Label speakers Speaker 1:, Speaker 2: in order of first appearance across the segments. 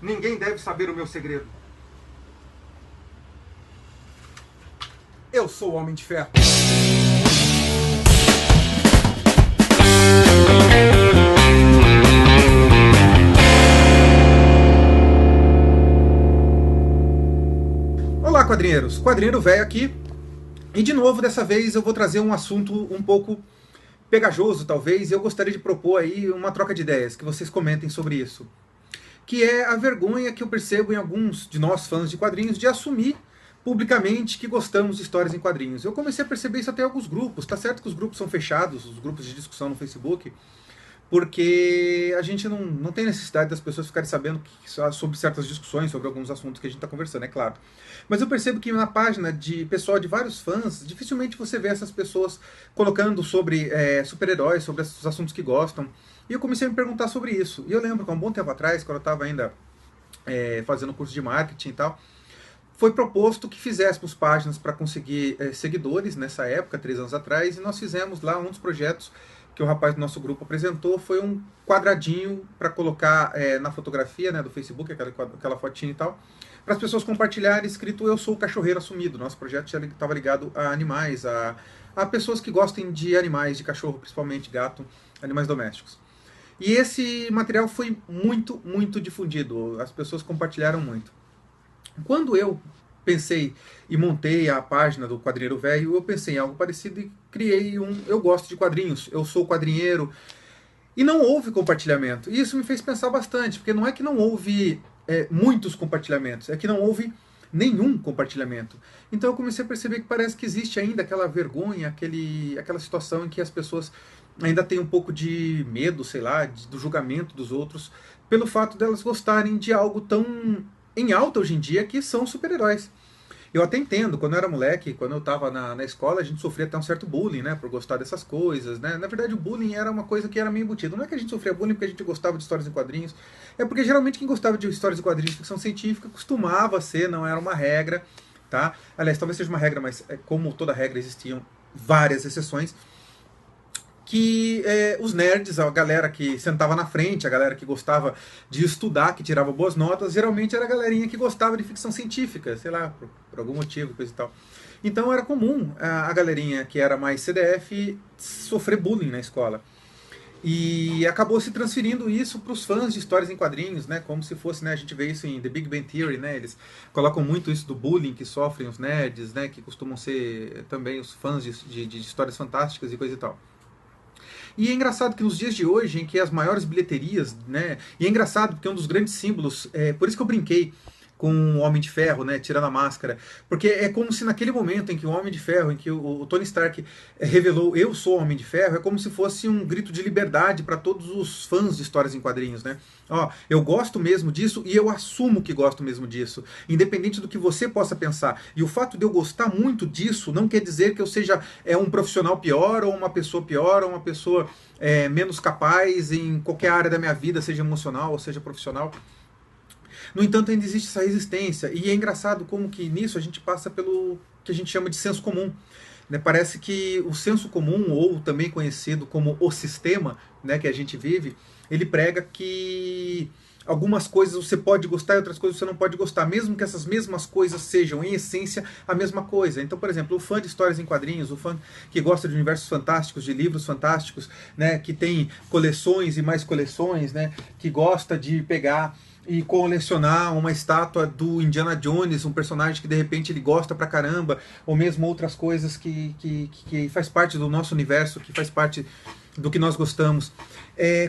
Speaker 1: Ninguém deve saber o meu segredo. Eu sou o Homem de Ferro. Olá, quadrinheiros. Quadrinheiro velho aqui. E de novo, dessa vez eu vou trazer um assunto um pouco pegajoso, talvez, e eu gostaria de propor aí uma troca de ideias, que vocês comentem sobre isso. Que é a vergonha que eu percebo em alguns de nós fãs de quadrinhos de assumir publicamente que gostamos de histórias em quadrinhos. Eu comecei a perceber isso até em alguns grupos. Tá certo que os grupos são fechados, os grupos de discussão no Facebook, porque a gente não tem necessidade das pessoas ficarem sabendo sobre certas discussões, sobre alguns assuntos que a gente está conversando, é claro. Mas eu percebo que na página de pessoal de vários fãs, dificilmente você vê essas pessoas colocando sobre super-heróis, sobre os assuntos que gostam. E eu comecei a me perguntar sobre isso. E eu lembro que há um bom tempo atrás, quando eu estava ainda fazendo curso de marketing e tal, foi proposto que fizéssemos páginas para conseguir seguidores nessa época, 3 anos atrás, e nós fizemos lá um dos projetos que o rapaz do nosso grupo apresentou, foi um quadradinho para colocar na fotografia, né, do Facebook, aquela fotinha e tal, para as pessoas compartilharem escrito "Eu sou o cachorreiro assumido". Nosso projeto estava ligado a animais, a pessoas que gostem de animais, de cachorro, principalmente gato, animais domésticos. E esse material foi muito, muito difundido, as pessoas compartilharam muito. Quando eu pensei e montei a página do Quadrinheiro Velho, eu pensei em algo parecido e criei um "Eu gosto de quadrinhos, eu sou quadrinheiro". E não houve compartilhamento. E isso me fez pensar bastante, porque não é que não houve muitos compartilhamentos, é que não houve nenhum compartilhamento. Então eu comecei a perceber que parece que existe ainda aquela vergonha, aquela situação em que as pessoas ainda têm um pouco de medo, sei lá, do julgamento dos outros, pelo fato delas gostarem de algo tão em alta hoje em dia, que são super-heróis. Eu até entendo, quando eu era moleque, quando eu estava na escola, a gente sofria até um certo bullying, né, por gostar dessas coisas, né. Na verdade, o bullying era uma coisa que era meio embutida. Não é que a gente sofria bullying porque a gente gostava de histórias em quadrinhos, é porque geralmente quem gostava de histórias em quadrinhos de ficção científica costumava ser, não era uma regra, tá? Aliás, talvez seja uma regra, mas como toda regra existiam várias exceções, que os nerds, a galera que sentava na frente, a galera que gostava de estudar, que tirava boas notas, geralmente era a galerinha que gostava de ficção científica, sei lá, por algum motivo, coisa e tal. Então era comum a galerinha que era mais CDF sofrer bullying na escola. E acabou se transferindo isso para os fãs de histórias em quadrinhos, né? Como se fosse, né? A gente vê isso em The Big Bang Theory, né? Eles colocam muito isso do bullying que sofrem os nerds, né? Que costumam ser também os fãs de histórias fantásticas e coisa e tal. E é engraçado que nos dias de hoje, em que as maiores bilheterias, né? E é engraçado porque um dos grandes símbolos, por isso que eu brinquei com o Homem de Ferro, né, tirando a máscara, porque é como se naquele momento em que o Homem de Ferro, em que o Tony Stark revelou "Eu sou o Homem de Ferro", é como se fosse um grito de liberdade para todos os fãs de histórias em quadrinhos, né? Ó, eu gosto mesmo disso e eu assumo que gosto mesmo disso, independente do que você possa pensar. E o fato de eu gostar muito disso não quer dizer que eu seja um profissional pior, ou uma pessoa pior, ou uma pessoa menos capaz em qualquer área da minha vida, seja emocional ou seja profissional. No entanto, ainda existe essa resistência. E é engraçado como que nisso a gente passa pelo que a gente chama de senso comum. Né? Parece que o senso comum, ou também conhecido como o sistema, né, que a gente vive, ele prega que algumas coisas você pode gostar e outras coisas você não pode gostar, mesmo que essas mesmas coisas sejam, em essência, a mesma coisa. Então, por exemplo, o fã de histórias em quadrinhos, o fã que gosta de universos fantásticos, de livros fantásticos, né, que tem coleções e mais coleções, né, que gosta de pegar e colecionar uma estátua do Indiana Jones, um personagem que de repente ele gosta pra caramba, ou mesmo outras coisas que faz parte do nosso universo, que faz parte do que nós gostamos.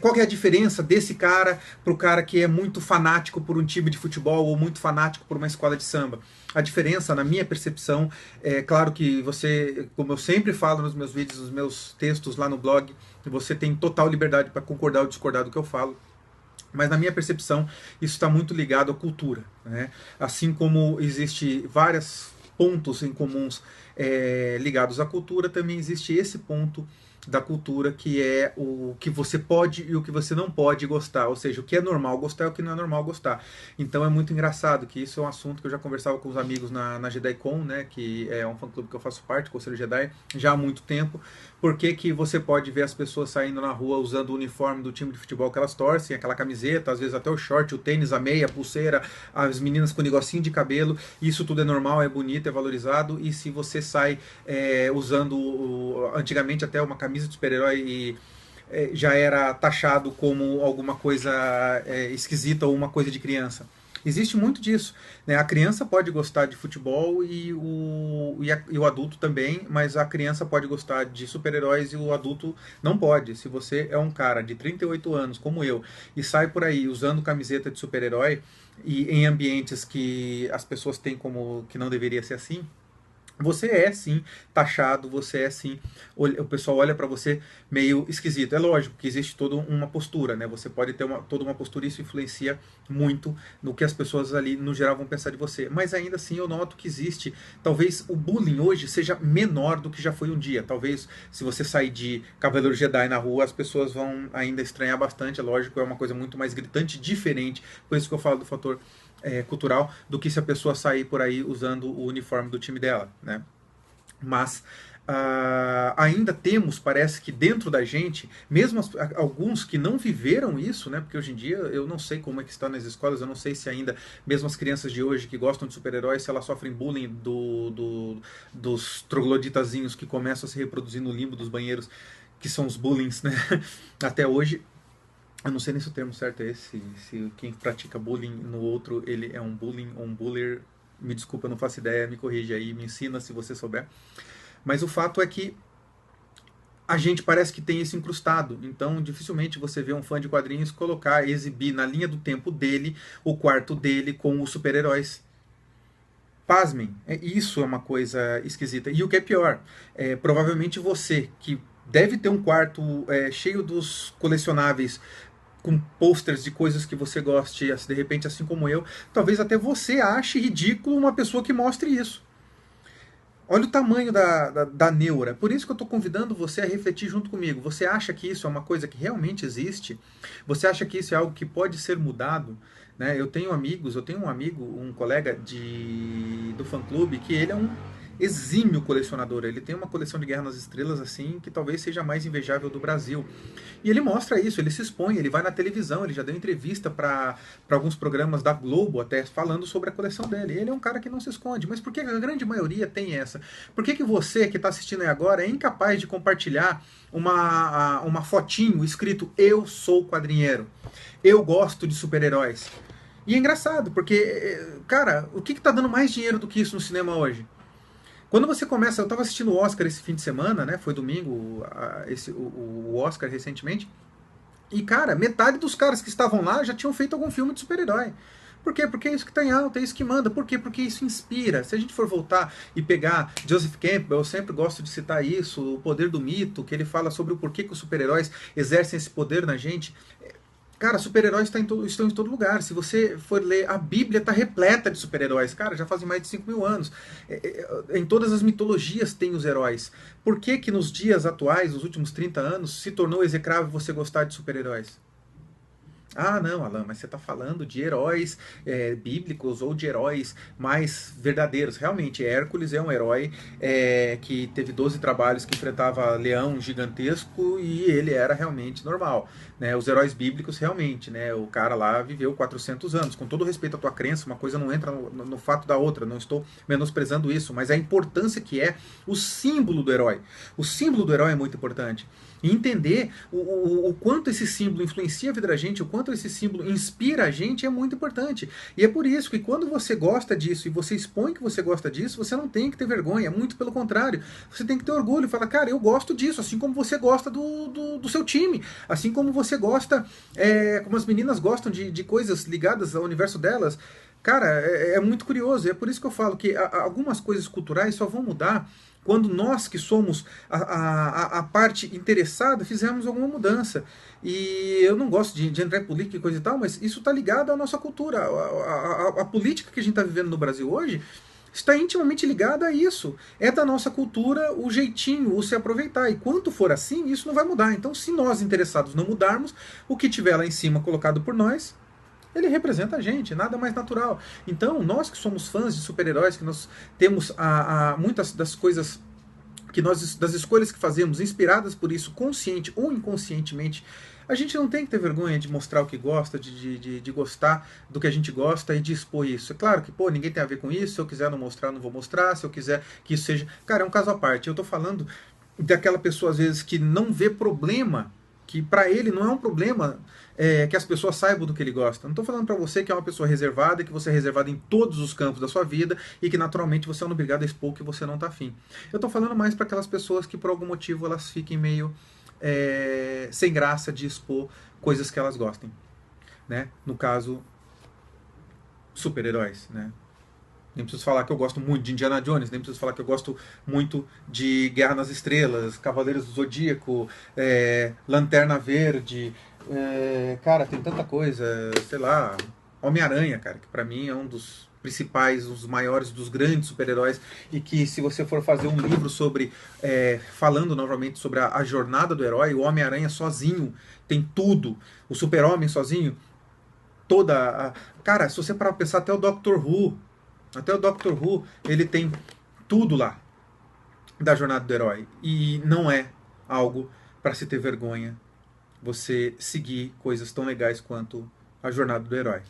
Speaker 1: Qual que é a diferença desse cara pro cara que é muito fanático por um time de futebol ou muito fanático por uma escola de samba? A diferença, na minha percepção, é claro que você, como eu sempre falo nos meus vídeos, nos meus textos lá no blog, você tem total liberdade para concordar ou discordar do que eu falo. Mas na minha percepção, isso está muito ligado à cultura. Né? Assim como existe vários pontos em comuns ligados à cultura, também existe esse ponto da cultura, que é o que você pode e o que você não pode gostar, ou seja, o que é normal gostar e o que não é normal gostar. Então é muito engraçado que isso é um assunto que eu já conversava com os amigos na JediCon, né, que é um fã-clube que eu faço parte, Conselho Jedi, já há muito tempo. Por que que você pode ver as pessoas saindo na rua usando o uniforme do time de futebol que elas torcem, aquela camiseta, às vezes até o short, o tênis, a meia, a pulseira, as meninas com negocinho de cabelo, isso tudo é normal, é bonito, é valorizado, e se você sai usando antigamente até uma camisa de super-herói e já era taxado como alguma coisa esquisita ou uma coisa de criança. Existe muito disso, né? A criança pode gostar de futebol e o adulto também, mas a criança pode gostar de super-heróis e o adulto não pode. Se você é um cara de 38 anos, como eu, e sai por aí usando camiseta de super-herói e em ambientes que as pessoas têm como que não deveria ser assim, você é sim taxado, você é sim, o pessoal olha para você meio esquisito. É lógico que existe toda uma postura, né? Você pode ter toda uma postura e isso influencia muito no que as pessoas ali no geral vão pensar de você. Mas ainda assim eu noto que existe, talvez o bullying hoje seja menor do que já foi um dia. Talvez se você sair de Cavaleiro Jedi na rua, as pessoas vão ainda estranhar bastante, é lógico, é uma coisa muito mais gritante, diferente. Por isso que eu falo do fator cultural, do que se a pessoa sair por aí usando o uniforme do time dela, né? Mas ainda temos, parece que dentro da gente, mesmo alguns que não viveram isso, né? Porque hoje em dia eu não sei como é que está nas escolas, eu não sei se ainda, mesmo as crianças de hoje que gostam de super-heróis, se elas sofrem bullying dos trogloditazinhos que começam a se reproduzir no limbo dos banheiros, que são os bullies, né? Até hoje. Eu não sei nem se o termo certo é esse, se quem pratica bullying no outro, ele é um bullying ou um buller. Me desculpa, eu não faço ideia, me corrige aí, me ensina se você souber. Mas o fato é que a gente parece que tem isso incrustado, então dificilmente você vê um fã de quadrinhos colocar, exibir na linha do tempo dele, o quarto dele com os super-heróis. Pasmem, isso é uma coisa esquisita. E o que é pior, provavelmente você, que deve ter um quarto cheio dos colecionáveis, com posters de coisas que você goste, de repente, assim como eu, talvez até você ache ridículo uma pessoa que mostre isso. Olha o tamanho da neura. Por isso que eu estou convidando você a refletir junto comigo. Você acha que isso é uma coisa que realmente existe? Você acha que isso é algo que pode ser mudado? Né? Eu tenho um amigo, um colega do fã-clube, que ele é um exímio colecionador. Ele tem uma coleção de Guerra nas Estrelas assim que talvez seja a mais invejável do Brasil. E ele mostra isso, ele se expõe, ele vai na televisão, ele já deu entrevista para alguns programas da Globo até falando sobre a coleção dele. Ele é um cara que não se esconde. Mas por que a grande maioria tem essa? Por que você que está assistindo aí agora é incapaz de compartilhar uma fotinho escrito "Eu sou quadrinheiro, eu gosto de super-heróis"? E é engraçado, porque, cara, o que está dando mais dinheiro do que isso no cinema hoje? Quando você começa, eu estava assistindo o Oscar esse fim de semana, né? Foi domingo o Oscar recentemente. E, cara, metade dos caras que estavam lá já tinham feito algum filme de super-herói. Por quê? Porque é isso que está em alta, é isso que manda. Por quê? Porque isso inspira. Se a gente for voltar e pegar Joseph Campbell, eu sempre gosto de citar isso, O Poder do Mito, que ele fala sobre o porquê que os super-heróis exercem esse poder na gente. Cara, super-heróis estão em todo lugar. Se você for ler, a Bíblia está repleta de super-heróis. Cara, já fazem mais de 5.000 anos. Em todas as mitologias tem os heróis. Por que que nos dias atuais, nos últimos 30 anos, se tornou execrável você gostar de super-heróis? Ah, não, Alan, mas você está falando de heróis bíblicos ou de heróis mais verdadeiros. Realmente, Hércules é um herói que teve 12 trabalhos, que enfrentava leão gigantesco e ele era realmente normal. Né? Os heróis bíblicos, realmente, né? O cara lá viveu 400 anos. Com todo respeito à tua crença, uma coisa não entra no fato da outra. Não estou menosprezando isso, mas a importância que é o símbolo do herói. O símbolo do herói é muito importante. E entender o quanto esse símbolo influencia a vida da gente, o quanto esse símbolo inspira a gente é muito importante. E é por isso que quando você gosta disso e você expõe que você gosta disso, você não tem que ter vergonha, muito pelo contrário. Você tem que ter orgulho e falar, cara, eu gosto disso, assim como você gosta do seu time, assim como você gosta, como as meninas gostam de coisas ligadas ao universo delas. Cara, é muito curioso, e é por isso que eu falo que algumas coisas culturais só vão mudar quando nós que somos a parte interessada fizermos alguma mudança. E eu não gosto de entrar em política e coisa e tal, mas isso está ligado à nossa cultura. A política que a gente está vivendo no Brasil hoje está intimamente ligada a isso. É da nossa cultura o jeitinho, o se aproveitar. E quanto for assim, isso não vai mudar. Então, se nós interessados não mudarmos, o que tiver lá em cima colocado por nós, ele representa a gente, nada mais natural. Então, nós que somos fãs de super-heróis, que nós temos muitas das coisas que nós, das escolhas que fazemos, inspiradas por isso, consciente ou inconscientemente, a gente não tem que ter vergonha de mostrar o que gosta, de gostar do que a gente gosta e de expor isso. É claro que, pô, ninguém tem a ver com isso, se eu quiser não mostrar, não vou mostrar, se eu quiser que isso seja... Cara, é um caso à parte. Eu tô falando daquela pessoa, às vezes, que não vê problema, que para ele não é um problema que as pessoas saibam do que ele gosta. Não estou falando para você que é uma pessoa reservada, que você é reservado em todos os campos da sua vida e que naturalmente você é obrigado a expor o que você não está afim. Eu estou falando mais para aquelas pessoas que por algum motivo elas fiquem meio sem graça de expor coisas que elas gostem, né? No caso, super-heróis, né? Nem preciso falar que eu gosto muito de Indiana Jones, nem preciso falar que eu gosto muito de Guerra nas Estrelas, Cavaleiros do Zodíaco, Lanterna Verde, cara, tem tanta coisa, sei lá, Homem-Aranha, cara, que pra mim é um dos principais, um dos maiores, dos grandes super-heróis, e que se você for fazer um livro sobre, falando novamente sobre a jornada do herói, o Homem-Aranha sozinho tem tudo, o Super-Homem sozinho, Cara, se você parar pra pensar, até o Doctor Who, ele tem tudo lá da jornada do herói. E não é algo para se ter vergonha você seguir coisas tão legais quanto a jornada do herói.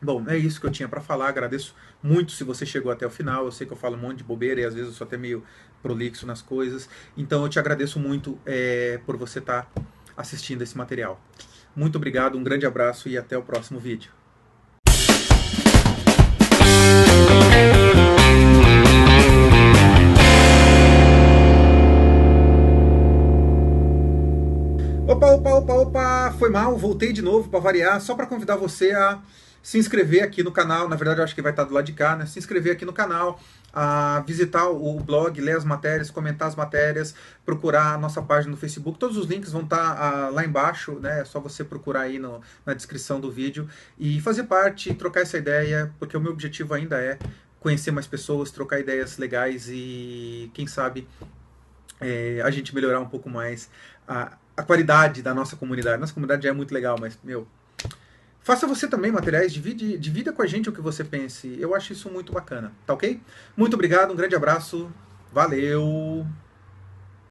Speaker 1: Bom, é isso que eu tinha para falar. Agradeço muito se você chegou até o final. Eu sei que eu falo um monte de bobeira e às vezes eu sou até meio prolixo nas coisas. Então eu te agradeço muito por você estar assistindo esse material. Muito obrigado, um grande abraço e até o próximo vídeo. Opa, foi mal, voltei de novo para variar, só para convidar você a se inscrever aqui no canal, na verdade eu acho que vai estar do lado de cá, né? Se inscrever aqui no canal, a visitar o blog, ler as matérias, comentar as matérias, procurar a nossa página no Facebook, todos os links vão estar lá embaixo, né? É só você procurar aí na descrição do vídeo e fazer parte, trocar essa ideia, porque o meu objetivo ainda é conhecer mais pessoas, trocar ideias legais e quem sabe a gente melhorar um pouco mais a qualidade da nossa comunidade. Nossa comunidade já é muito legal, mas, faça você também materiais, divida com a gente o que você pense. Eu acho isso muito bacana, tá ok? Muito obrigado, um grande abraço, valeu!